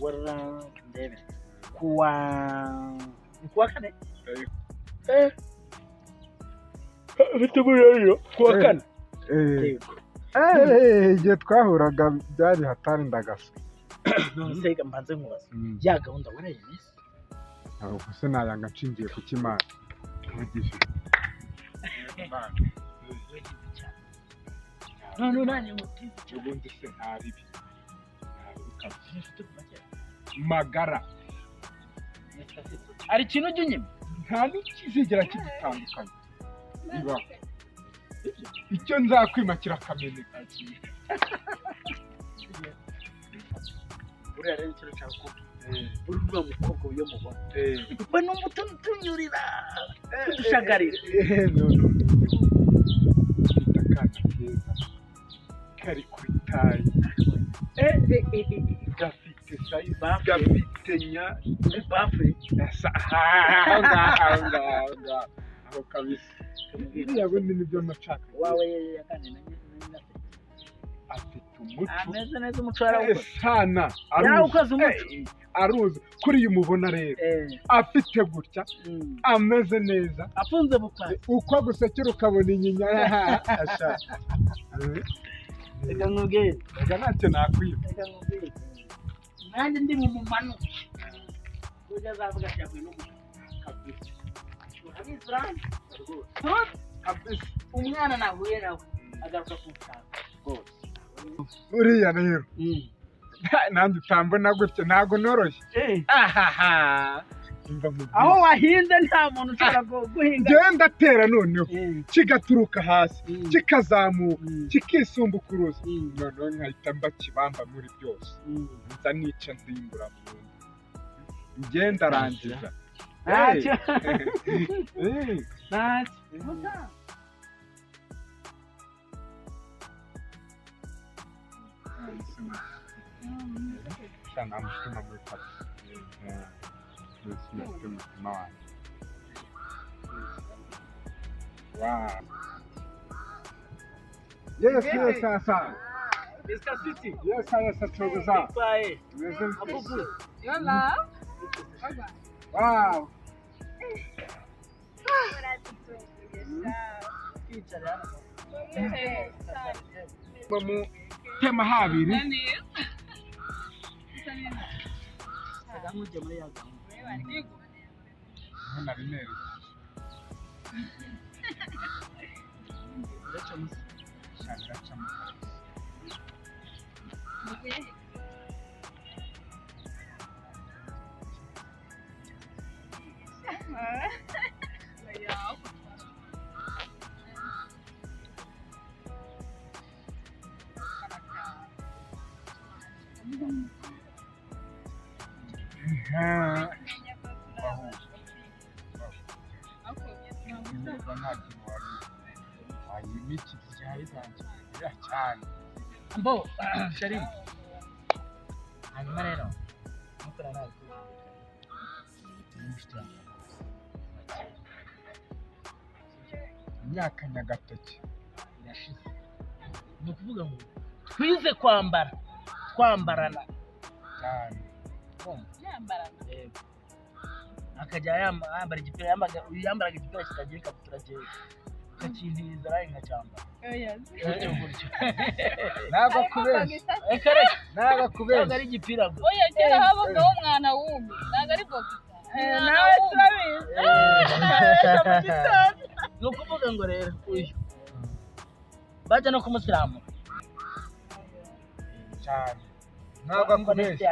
wala ndebe kuwa kane bitumuriyo kuwa kane igihe twahuraga byari hatari ndagasa none se mbanze nkubaza ya gahunda warayemese ahubwo se nayanga nshingiye ku kimana uvugisha none nanye muti ubundi se ntaribi magara ari ikintu cy'unyima nta n'ikizigera kidutandukanye biba icyo nzakwimakira akameneka uriya rero icyo nshaka ko uriya mukobwa uyo mubona we numva utunyurira udushagarira akana keza kari kuri tayi gafite sayizi gafite nya bafe aho kabisa iriya bundi nibyo nashaka wawe yakane na afite umuco ameze neza umuco yarawukoze sana yarawukoze umuco aruzi kuri uyu mubona rero afite gutya ameze neza afunze bukwasi uko gusekera ukabona inyinya reka nkubwire reka ntacyo nakwiba reka nkubwire nanjye ndi mu mumano ujya azavuga cyavuye n'umuco kabisa urabizi uranzi kabisa umwana nahuye nawe agaruka kumutanga rwose uriya rero nanjye utambona gutya ntabwo noroshye aho wahinze nta muntu ushobora guhinga genda atera noneho kigaturuka hasi kikazamuka kikisumbukuruza noneho nkahita mba kibamba muri byose nza nica nzimbura burundu ngenda arangiza ntacyo sana mutima muri papa mutima wanjye wow yes sasa Mr. City yes Shogoza bye abubu yola wow mamu tema habiri Mujye muri ya gahunda hano ari neza Mbo Shari hanyuma rero mukora nawe imyaka nyagatoki irashize ni ukuvuga ngo twize kwambarana cyane akajya yambara igipira yambaraga igipira kitagira ikabutura jyewe kakintiza rayi nkacyambara ntabwo kubeshya ntabwo kubeshya ari igipira gusa oya kera habagaho umwana wumbi ntabwo ari bogisa nawe turabizi ni ukuvuga ngo rero uyu bajya no kumusiramu cyane ntabwo kubeshya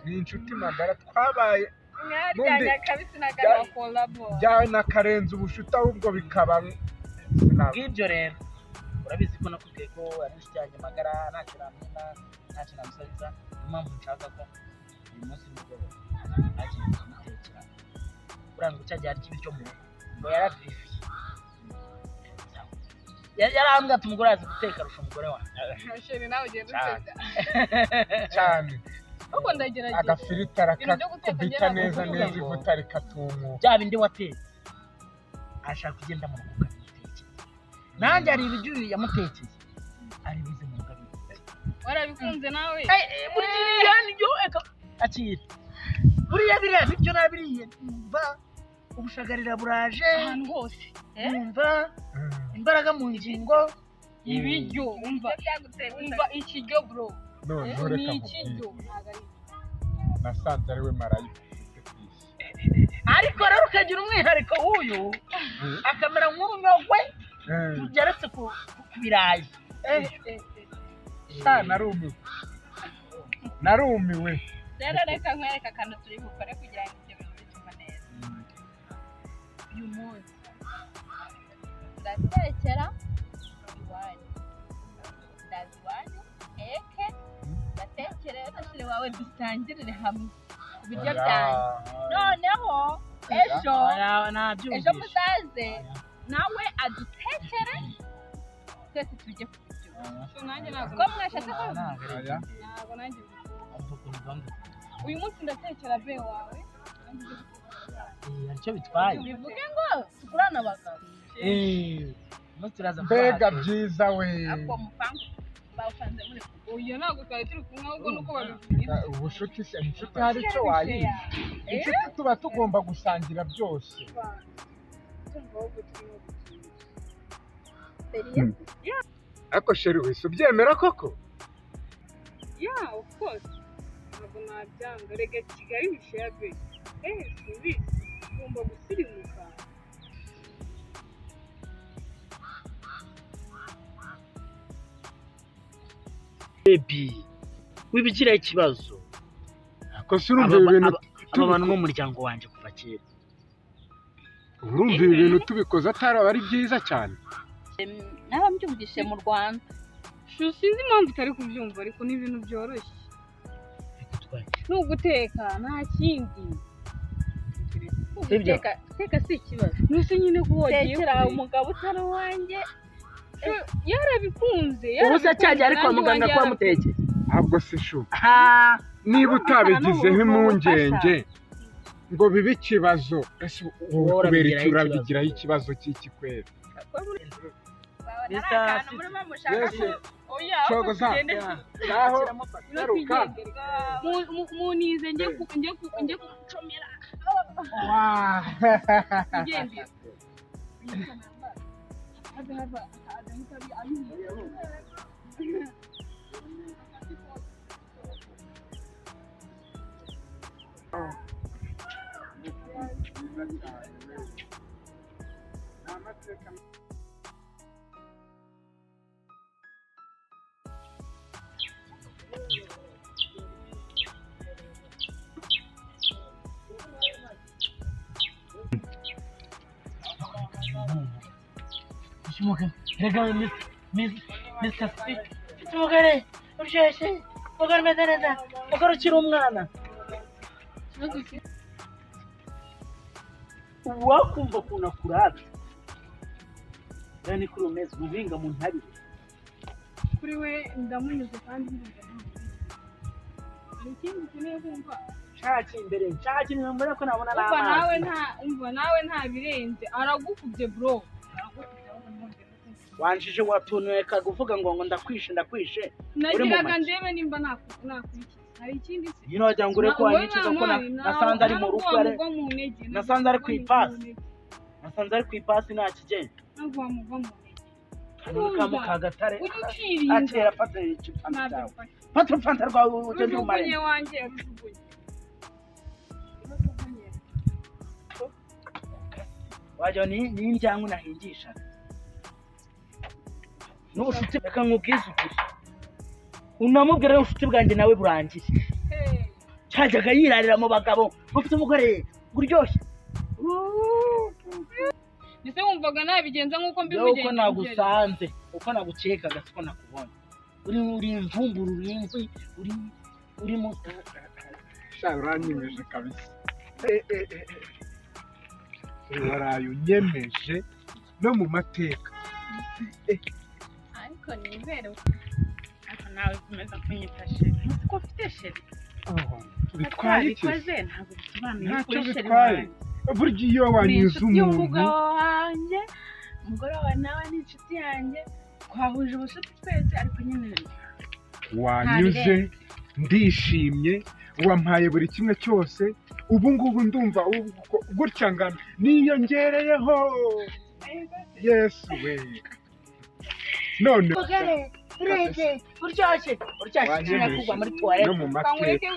ni inshuti magara twabaye mwajyanye kabisa nagana kolabo byawe nakarenze ubushuti ahubwo bikaba bw'ibyo rero urabizi ko nakubwiye ko ari inshuti yanjye magara ntacyo namwina ntacyo namusabiza niyo mpamvu nshaka ko uyu munsi nimugoroba nagiye kumutekera uranga icyo gihe arya ibiryo mu rugo ngo yaraviviye yarambwira ati umugore azi guteka arusha umugore wanjye sheri nawe ugenda uteka cyane ahubwo ndagerageza agafirita arakubita neza neza ivuta rikatumuka bya bindi watetse ashaka kugenda mu rugo nanjye ari ibiryo yamutekeye ari bize mu rugo warabikunze nawe buri gihe niryo akira buriya biriya bityo nabiriye mva ubushagarira buraje ahantu hose mva imbaraga mu ngingo ibiryo umva ikiryo bro none ni ikiryo nasanze ari we marayika ariko rero ukagira umwihariko w'uyu akamera nk'urunyogwe rugeretse ku birayi narumiwe rero reka nkwereka akantu turi bukore kugira ngo ibyo bintu bituma neza uyu munsi ndatekera iwanyu ndaza iwanyu eke ndatekerera nashyire iwawe dusangirire hamwe ibiryo byanjye noneho ejo muzaze nawe adutekere twese tujye kubiryo ko mwashatse ko ntabwo nanjye uyu munsi ndatekera be wawe aricyo bitwaye bivuge ngo sigurana abagabo mbega byiza we bawusanze muri uyu ntabwo twari turi kumwe ahubwo nuko babivuga ubushuti se inshuti hari icyo wayiha inshuti tuba tugomba gusangira byose ariko sheri wese ubyemera koko of course ntabwo nabyanga rega kigali bishyira be subizi ugomba gusirimuka baby wibigira ikibazo ko surumva ibintu aba bantu mu muryango wanje kuva kera urumva ibintu tubikoze atari ari byiza cyane n'abambyumvise mu Rwanda sinzi impamvu utari kubyumva ariko ni ibintu byoroshye ni uguteka nta kindi guteka si ikibazo mbese nyine ko wagiye tekera umugabo utari uwanjye yarabikunze ubu se cyajya ari kwa muganga kwa mutekeye ahubwo se shu niba utabigizeho impungenge ngo bibe ikibazo ese kubera icyo urabigiraho ikibazo cy'iki kwera shogoza naho garuka munize njye kucomera Regarde, Miss Caspi. Twagare, ursheshe. Twagare medaneza. Twagare ukiri umwana. Wakumva kuna kurata. Yani kuri umeze ubinga mu ntabi. Kuri we ndamunyuze kandi ndumva. Ikindi kineye kumva. Nshaki imbere, nshaki nyuma ko nabona n'amazi. Nawe nta birenze. Aragukubye bro. Wanjije watunuye kaguvuga ngo ndakwishe nagiraga ndebe nimba nakurikiza hari ikindi se yino wagira ngo ureko wanyikiza ko nasanze ari mu rukare nasanze ari ku ipasi nta kigenda nagwa mugwa mu ntege Nimukagatare atera fata icupa cyawe fata fanta rwawe ugende umare umunye wanjye rujugunye wajya ni indyango nahingisha n'ubucuti reka nkubwize ukuri unamubwira ubucuti bwanjye nawe burangiye cyajyaga yirarira mu bagabo ufite umugore uryoshye ndetse wumvaga nabigenza nk'uko mbimugenza uko nagusanze uko nagukekaga siko nakubonye uri imvumburu uri mu uranyemeje kabisa waraye unyemeje no mu mateka ariko nibere ariko nawe kumeza kunyita sheri nuko ufite sheri bitwaye iki ntabwo bisobanuye ntacyo bitwaye burya iyo wanyuze umuntu umugabo wanjye umugore wawe nawe ni inshuti yanjye twahuje ubucuti twese ariko nyine wanyuze ndishimye wampaye buri kimwe cyose ubu ngubu ndumva gutya ngana niyongereyeho yesu we none uryoshye kugwa muri tuwarete no mu mateka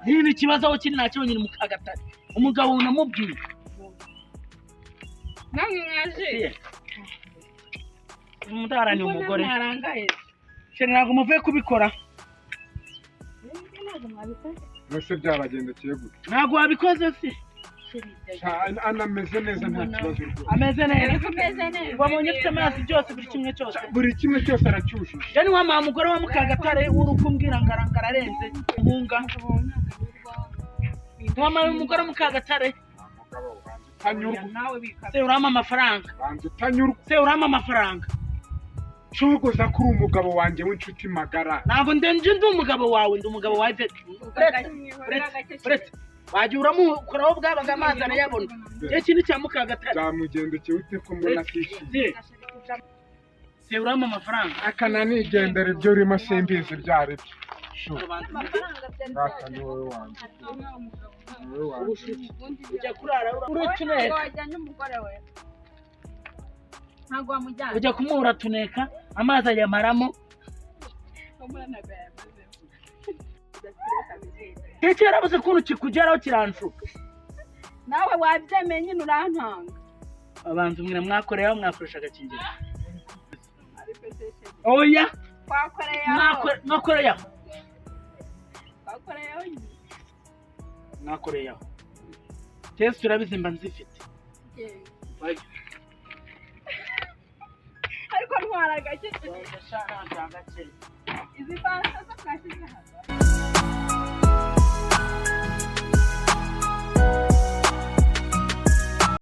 niba ikibazo aho kiri nacyo nyine Mukagatare umugabo unamubwiye namwe mwaje umudarani umugore sheri ntabwo muvuye kubikora mwese byabagendekeye gute ntabwo wabikoze se anameze neza nta kibazo rwose ameze neza wabonye afite amazi byose buri kimwe cyose aracyujuje jya ni wa mugore wa Mukagatare uri kumbwira ngo ararenze umuhunga wamaye umugore wa Mukagatare se urama amafaranga shogoza kuri umugabo wanjye w'inshuti magara ntabwo ndi umugabo wawe ndi umugabo wawe uretse wajya uramukoraho bwabaga amazi arayabona igihe kintu cya Mukagatare byamugendekeye ute ko mbona atishimye se urama amafaranga akananigendera ibyo urimo simbizi byari byo ngaka ni wowe wanjye ujya kurara uratuneka ujya kumuha uratuneka amazi ayamaramo Tete yarabuze kuntu kikugeraho kiranshuka nawe wabyemeye nyine urantanga abanza umwe mwakoreyeho mwakoresha agakingirizo oya mwakoreyeho tese urabizi mba nzifite ariko ntwara gake izi fanta